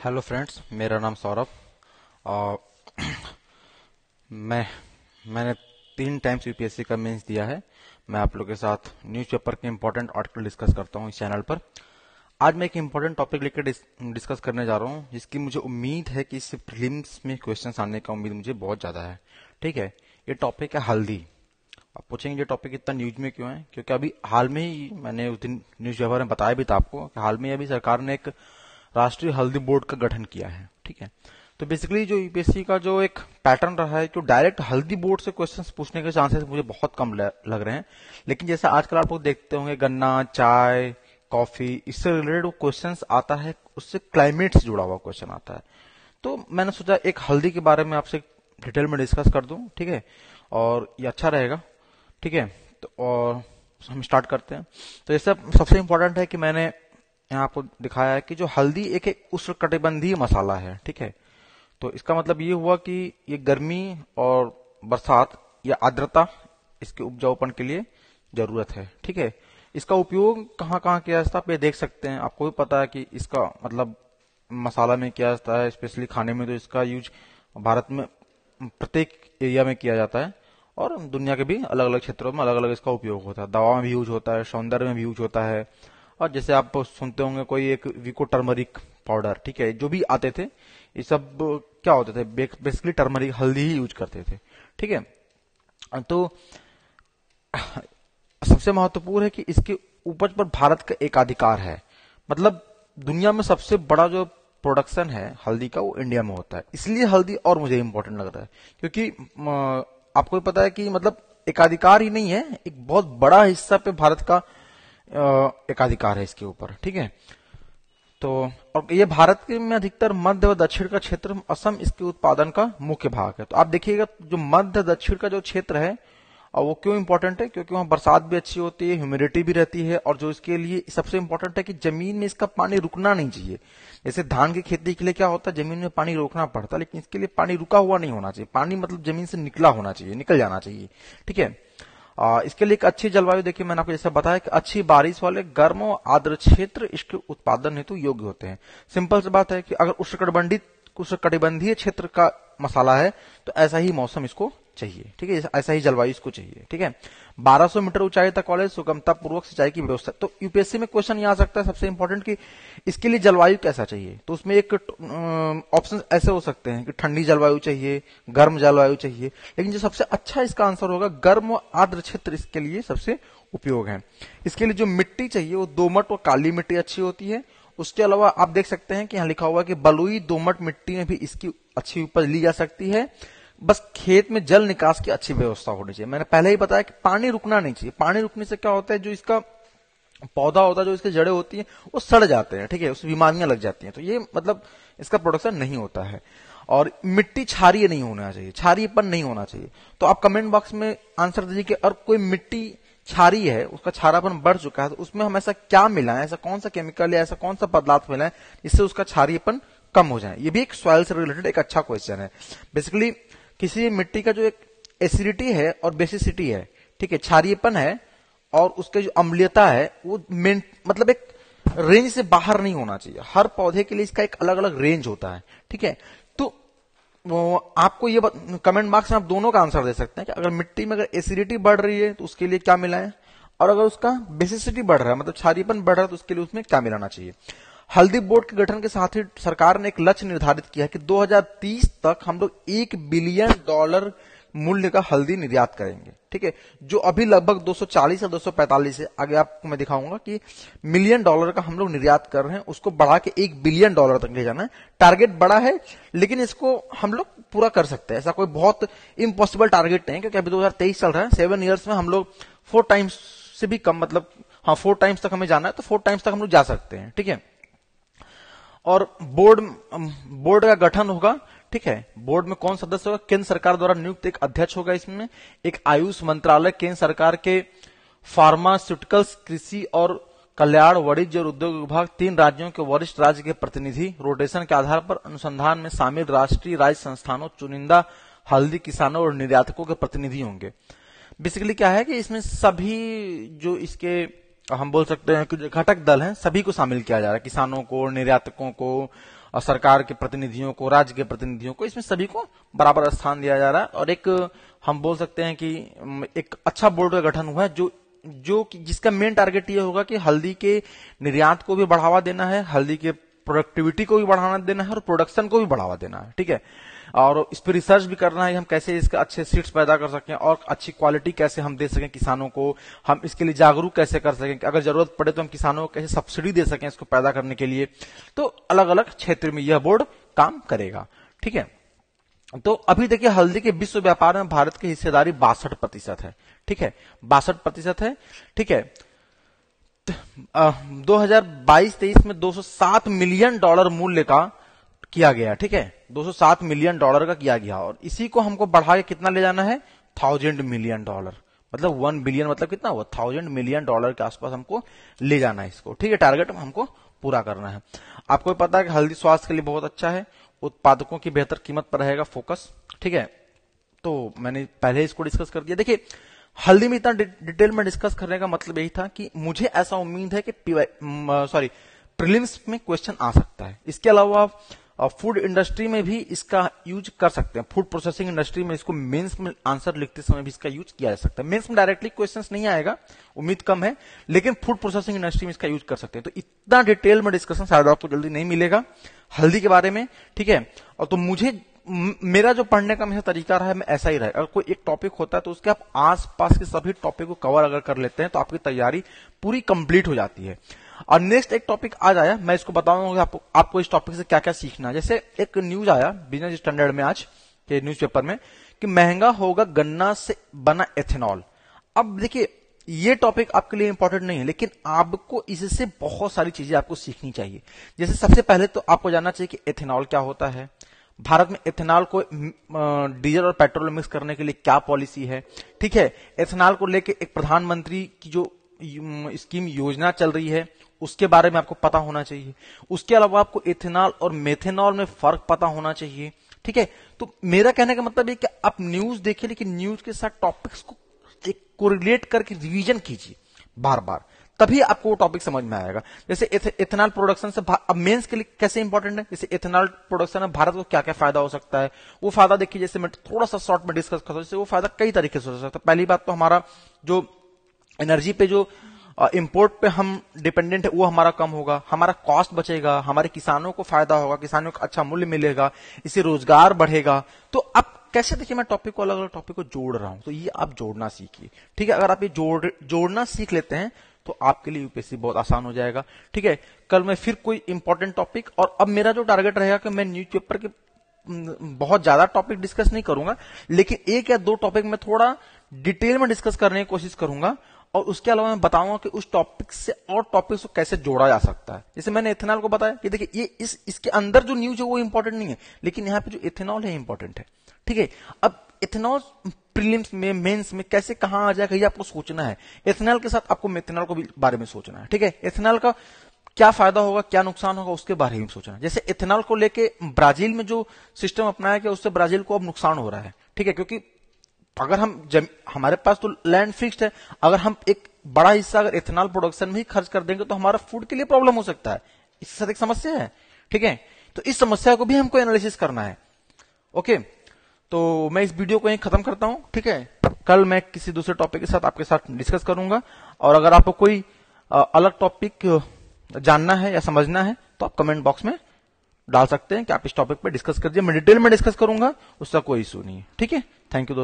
Hello friends, मेरा नाम सौरभ। और मैं मैंने 3 टाइम्स यूपीएससी का मेंस दिया है। मैं आप लोगों के साथ न्यूज़पेपर के इम्पोर्टेंट आर्टिकल डिस्कस करता हूँ इस चैनल पर। आज मैं एक इम्पोर्टेंट टॉपिक लेकर डिस्कस करने जा रहा हूँ, जिसकी मुझे उम्मीद है कि इससे प्रीलिम्स में क्वेश्चंस आने का उम्मीद मुझे बहुत ज़्यादा है। ठीक है, ये टॉपिक है हल्दी। आप पूछेंगे ये टॉपिक इतना न्यूज में क्यों है? क्योंकि अभी हाल में ही मैंने उस दिन न्यूज पेपर में बताया भी था आपको कि हाल में अभी सरकार ने एक राष्ट्रीय हल्दी बोर्ड का गठन किया है। ठीक है, तो बेसिकली जो यूपीएससी का जो एक पैटर्न रहा है, जो डायरेक्ट हल्दी बोर्ड से क्वेश्चंस पूछने के चांसेस मुझे बहुत कम लग रहे हैं। लेकिन जैसे आजकल आप लोग देखते होंगे, गन्ना, चाय, कॉफी, इससे रिलेटेड क्वेश्चंस आता है, उससे क्लाइमेट से जुड़ा हुआ क्वेश्चन आता है। तो मैंने सोचा एक हल्दी के बारे में आपसे डिटेल में डिस्कस कर दूं। ठीक है, और ये अच्छा रहेगा। ठीक है, तो और हम स्टार्ट करते हैं। तो ये सब सबसे इम्पोर्टेंट है कि मैंने यहाँ आपको दिखाया है कि जो हल्दी एक उष्णकटिबंधीय मसाला है। ठीक है, तो इसका मतलब ये हुआ कि ये गर्मी और बरसात या आर्द्रता इसके उपजाऊपन के लिए जरूरत है। ठीक है, इसका उपयोग कहाँ कहाँ किया जाता है आप ये देख सकते हैं। आपको भी पता है कि इसका मतलब मसाला में किया जाता है, स्पेशली खाने में। तो इसका यूज भारत में प्रत्येक एरिया में किया जाता है, और दुनिया के भी अलग अलग क्षेत्रों में अलग अलग इसका उपयोग होता है। दवा में भी यूज होता है, सौंदर्य में भी यूज होता है। और जैसे आप सुनते होंगे कोई एक विको टर्मरिक पाउडर, ठीक है, जो भी आते थे ये सब क्या होते थे, बेसिकली टर्मरिक हल्दी ही यूज करते थे। ठीक है, तो सबसे महत्वपूर्ण है कि इसके उपज पर भारत का एकाधिकार है। मतलब दुनिया में सबसे बड़ा जो प्रोडक्शन है हल्दी का, वो इंडिया में होता है। इसलिए हल्दी और मुझे इंपॉर्टेंट लग रहा है, क्योंकि आपको भी पता है कि मतलब एकाधिकार ही नहीं है, एक बहुत बड़ा हिस्सा पे भारत का एकाधिकार है इसके ऊपर। ठीक है, तो और ये भारत के में अधिकतर मध्य व दक्षिण का क्षेत्र, असम इसके उत्पादन का मुख्य भाग है। तो आप देखिएगा जो मध्य दक्षिण का जो क्षेत्र है, और वो क्यों इंपॉर्टेंट है? क्योंकि वहां बरसात भी अच्छी होती है, ह्यूमिडिटी भी रहती है, और जो इसके लिए सबसे इंपॉर्टेंट है कि जमीन में इसका पानी रुकना नहीं चाहिए। जैसे धान की खेती के लिए क्या होता है, जमीन में पानी रोकना पड़ता है, लेकिन इसके लिए पानी रुका हुआ नहीं होना चाहिए। पानी मतलब जमीन से निकला होना चाहिए, निकल जाना चाहिए। ठीक है, इसके लिए एक अच्छी जलवायु, देखिए मैंने आपको जैसा बताया कि अच्छी बारिश वाले गर्म और आर्द्र क्षेत्र इसके उत्पादन हेतु योग्य होते हैं। सिंपल सी बात है कि अगर उष्णकटिबंधीय क्षेत्र का मसाला है, तो ऐसा ही मौसम इसको चाहिए। ठीक है, ऐसा ही जलवायु इसको चाहिए। ठीक है, 1200 मीटर ऊंचाई तक वाले सुगमता पूर्वक सिंचाई की व्यवस्था। तो यूपीएससी में क्वेश्चन ये आ सकता है सबसे इंपॉर्टेंट कि इसके लिए जलवायु कैसा चाहिए। तो उसमें एक ऑप्शन ऐसे हो सकते हैं कि ठंडी जलवायु चाहिए, गर्म जलवायु चाहिए, लेकिन जो सबसे अच्छा इसका आंसर होगा, गर्म और आर्द्र क्षेत्र इसके लिए सबसे उपयोग है। इसके लिए जो मिट्टी चाहिए वो दोमट और काली मिट्टी अच्छी होती है। उसके अलावा आप देख सकते हैं कि यहाँ लिखा हुआ है कि बलुई दोमट मिट्टी में भी इसकी अच्छी उपज ली जा सकती है। बस खेत में जल निकास की अच्छी व्यवस्था होनी चाहिए। मैंने पहले ही बताया कि पानी रुकना नहीं चाहिए। पानी रुकने से क्या होता है, जो इसका पौधा होता है, जो इसके जड़ें होती हैं, वो सड़ जाते हैं। ठीक है, उसमें बीमारियां लग जाती हैं, तो ये मतलब इसका प्रोडक्शन नहीं होता है। और मिट्टी क्षारीय नहीं होना चाहिए, क्षारीयपन नहीं होना चाहिए। तो आप कमेंट बॉक्स में आंसर दीजिए कि और कोई मिट्टी क्षारीय है, उसका क्षारापन बढ़ चुका है, तो उसमें हम ऐसा क्या मिलाएं, ऐसा कौन सा केमिकल या ऐसा कौन सा पदार्थ मिलाएं जिससे उसका क्षारीयपन कम हो जाए। ये भी एक सॉइल से रिलेटेड एक अच्छा क्वेश्चन है। बेसिकली किसी मिट्टी का जो एक एसिडिटी है और बेसिसिटी है, ठीक है, क्षारीयपन है, और उसके जो अम्लीयता है, वो मतलब एक रेंज से बाहर नहीं होना चाहिए। हर पौधे के लिए इसका एक अलग अलग रेंज होता है। ठीक है, तो वो आपको ये कमेंट बॉक्स में आप दोनों का आंसर दे सकते हैं कि अगर मिट्टी में अगर एसिडिटी बढ़ रही है तो उसके लिए क्या मिलाएं, और अगर उसका बेसिसिटी बढ़ रहा है, मतलब क्षारीयपन बढ़ रहा है, तो उसके लिए उसमें क्या मिलाना चाहिए। हल्दी बोर्ड के गठन के साथ ही सरकार ने एक लक्ष्य निर्धारित किया है कि 2030 तक हम लोग $1 बिलियन मूल्य का हल्दी निर्यात करेंगे। ठीक है, जो अभी लगभग 240 या 245 है। आगे आपको मैं दिखाऊंगा कि $1 मिलियन का हम लोग निर्यात कर रहे हैं, उसको बढ़ा के $1 बिलियन तक ले जाना है। टारगेट बड़ा है, लेकिन इसको हम लोग पूरा कर सकते हैं। ऐसा कोई बहुत इम्पॉसिबल टारगेट नहीं है, क्योंकि अभी 2023 चल रहा है। 7 ईयर्स में हम लोग 4 टाइम्स से भी कम, मतलब हाँ 4 टाइम्स तक हमें जाना है, तो 4 टाइम्स तक हम लोग जा सकते हैं। ठीक है, और बोर्ड का गठन होगा। ठीक है, बोर्ड में कौन सदस्य होगा? केंद्र सरकार द्वारा नियुक्त एक अध्यक्ष होगा। इसमें एक आयुष मंत्रालय, केंद्र सरकार के फार्मास्यूटिकल्स, कृषि और कल्याण, वाणिज्य और उद्योग विभाग, 3 राज्यों के वरिष्ठ राज्य के प्रतिनिधि, रोटेशन के आधार पर अनुसंधान में शामिल राष्ट्रीय राज्य संस्थानों, चुनिंदा हल्दी किसानों और निर्यातकों के प्रतिनिधि होंगे। बेसिकली क्या है कि इसमें सभी जो इसके हम बोल सकते हैं कि जो घटक दल हैं, सभी को शामिल किया जा रहा है, किसानों को, निर्यातकों को, सरकार के प्रतिनिधियों को, राज्य के प्रतिनिधियों को, इसमें सभी को बराबर स्थान दिया जा रहा है। और एक हम बोल सकते हैं कि एक अच्छा बोर्ड का गठन हुआ है जो जिसका मेन टारगेट ये होगा कि हल्दी के निर्यात को भी बढ़ावा देना है, हल्दी के प्रोडक्टिविटी को भी बढ़ावा देना है और प्रोडक्शन को भी बढ़ावा देना है। ठीक है, और इस पर रिसर्च भी करना है, हम कैसे इसके अच्छे सीड्स पैदा कर सकें और अच्छी क्वालिटी कैसे हम दे सकें किसानों को, हम इसके लिए जागरूक कैसे कर सकें, अगर जरूरत पड़े तो हम किसानों को कैसे सब्सिडी दे सकें इसको पैदा करने के लिए। तो अलग अलग क्षेत्र में यह बोर्ड काम करेगा। ठीक है, तो अभी देखिए हल्दी के विश्व व्यापार में भारत की हिस्सेदारी 62% है। ठीक है, 62% है। ठीक है, 2022-23 में $207 मिलियन मूल्य का किया गया। ठीक है, $207 मिलियन का किया गया और इसी को हमको बढ़ा के कितना ले जाना है, $1000 मिलियन, मतलब 1 बिलियन, मतलब कितना हुआ, $1000 मिलियन के आसपास हमको ले जाना है इसको। ठीक है, टारगेट हमको पूरा करना है। आपको पता है कि हल्दी स्वास्थ्य के लिए बहुत अच्छा है, उत्पादकों की बेहतर कीमत पर रहेगा फोकस। ठीक है, तो मैंने पहले इसको डिस्कस कर दिया। देखिए हल्दी में इतना डिटेल में डिस्कस करने का मतलब यही था कि मुझे ऐसा उम्मीद है कि प्रीलिम्स में क्वेश्चन आ सकता है। इसके अलावा फूड इंडस्ट्री में भी इसका यूज कर सकते हैं, फूड प्रोसेसिंग इंडस्ट्री में इसको मेंस में आंसर लिखते समय भी इसका यूज किया जा सकता है। मेंस में डायरेक्टली क्वेश्चंस नहीं आएगा, उम्मीद कम है, लेकिन फूड प्रोसेसिंग इंडस्ट्री में इसका यूज कर सकते हैं। तो इतना डिटेल में डिस्कशन शायद आपको जल्दी नहीं मिलेगा हल्दी के बारे में। ठीक है, और तो मुझे मेरा जो पढ़ने का मेरा तरीका रहा है मैं ऐसा ही रहा है, अगर कोई एक टॉपिक होता है तो उसके आप आसपास के सभी टॉपिक को कवर अगर कर लेते हैं तो आपकी तैयारी पूरी कंप्लीट हो जाती है। और नेक्स्ट एक टॉपिक आज आया, मैं इसको बताऊंगा आपको इस टॉपिक से क्या क्या सीखना है। जैसे एक न्यूज आया बिजनेस स्टैंडर्ड में आज के न्यूज़पेपर में कि महंगा होगा गन्ना से बना एथेनॉल। अब देखिए ये टॉपिक आपके लिए इंपॉर्टेंट नहीं है, लेकिन आपको इससे बहुत सारी चीजें आपको सीखनी चाहिए। जैसे सबसे पहले तो आपको जानना चाहिए कि एथेनॉल क्या होता है, भारत में एथेनॉल को डीजल और पेट्रोल मिक्स करने के लिए क्या पॉलिसी है। ठीक है, एथेनॉल को लेके एक प्रधानमंत्री की जो स्कीम योजना चल रही है उसके बारे में आपको पता होना चाहिए। उसके अलावा आपको एथेनॉल और मेथेनॉल में फर्क पता होना चाहिए। ठीक है, तो मेरा कहने का मतलब है कि आप न्यूज देखिए, लेकिन न्यूज के साथ टॉपिक्स को एक कोरिलेट करके रिवीजन कीजिए बार बार, तभी आपको वो टॉपिक समझ में आएगा। जैसे एथेनॉल प्रोडक्शन से अब मेंस के लिए कैसे इंपॉर्टेंट है, जैसे एथेनॉल प्रोडक्शन में भारत को क्या क्या फायदा हो सकता है, वो फायदा देखिए। जैसे मैं थोड़ा सा शॉर्ट में डिस्कस करता हूं, जैसे वो फायदा कई तरीके से हो सकता है। पहली बात तो हमारा जो एनर्जी पे जो इंपोर्ट पे हम डिपेंडेंट है वो हमारा कम होगा, हमारा कॉस्ट बचेगा, हमारे किसानों को फायदा होगा, किसानों को अच्छा मूल्य मिलेगा, इससे रोजगार बढ़ेगा। तो अब कैसे देखिए मैं टॉपिक को अलग अलग टॉपिक को जोड़ रहा हूं, तो ये आप जोड़ना सीखिए। ठीक है, अगर आप ये जोड़ना सीख लेते हैं तो आपके लिए यूपीएससी बहुत आसान हो जाएगा। ठीक है, कल मैं फिर कोई इंपॉर्टेंट टॉपिक, और अब मेरा जो टारगेट रहेगा कि मैं न्यूज़पेपर के बहुत ज्यादा टॉपिक डिस्कस नहीं करूंगा, लेकिन एक या दो टॉपिक में थोड़ा डिटेल में डिस्कस करने की कोशिश करूंगा, और उसके अलावा मैं बताऊंगा कि उस टॉपिक से और टॉपिक्स को कैसे जोड़ा जा सकता है। जैसे मैंने एथेनॉल को बताया कि देखिए ये इसके अंदर जो न्यूज है वो इंपॉर्टेंट नहीं है, लेकिन यहाँ पे जो एथेनॉल है इंपॉर्टेंट है। ठीक है, अब एथेनॉल प्रीलिम्स में मेंस में कैसे कहां आ जाएगा ये आपको सोचना है। एथेनॉल के साथ आपको मेथेनॉल को भी बारे में सोचना है। ठीक है, एथेनॉल का क्या फायदा होगा, क्या नुकसान होगा, उसके बारे में सोचना है। जैसे एथेनॉल को लेके ब्राजील में जो सिस्टम अपनाया गया उससे ब्राजील को अब नुकसान हो रहा है। ठीक है, क्योंकि अगर हमारे पास तो लैंड फिक्स्ड है, अगर हम एक बड़ा हिस्सा अगर एथेनॉल प्रोडक्शन में ही खर्च कर देंगे तो हमारा फूड के लिए प्रॉब्लम हो सकता है। इसके साथ एक समस्या है। ठीक है, तो इस समस्या को भी हमको एनालिसिस करना है। ओके, तो मैं इस वीडियो को यहीं खत्म करता हूं। ठीक है, कल मैं किसी दूसरे टॉपिक के साथ आपके साथ डिस्कस करूंगा, और अगर आपको कोई अलग टॉपिक जानना है या समझना है तो आप कमेंट बॉक्स में डाल सकते हैं कि आप इस टॉपिक पे डिस्कस कर दीजिए। मैं डिटेल में डिस्कस करूंगा, उसका कोई इशू नहीं है। ठीक है, थैंक यू दोस्तों।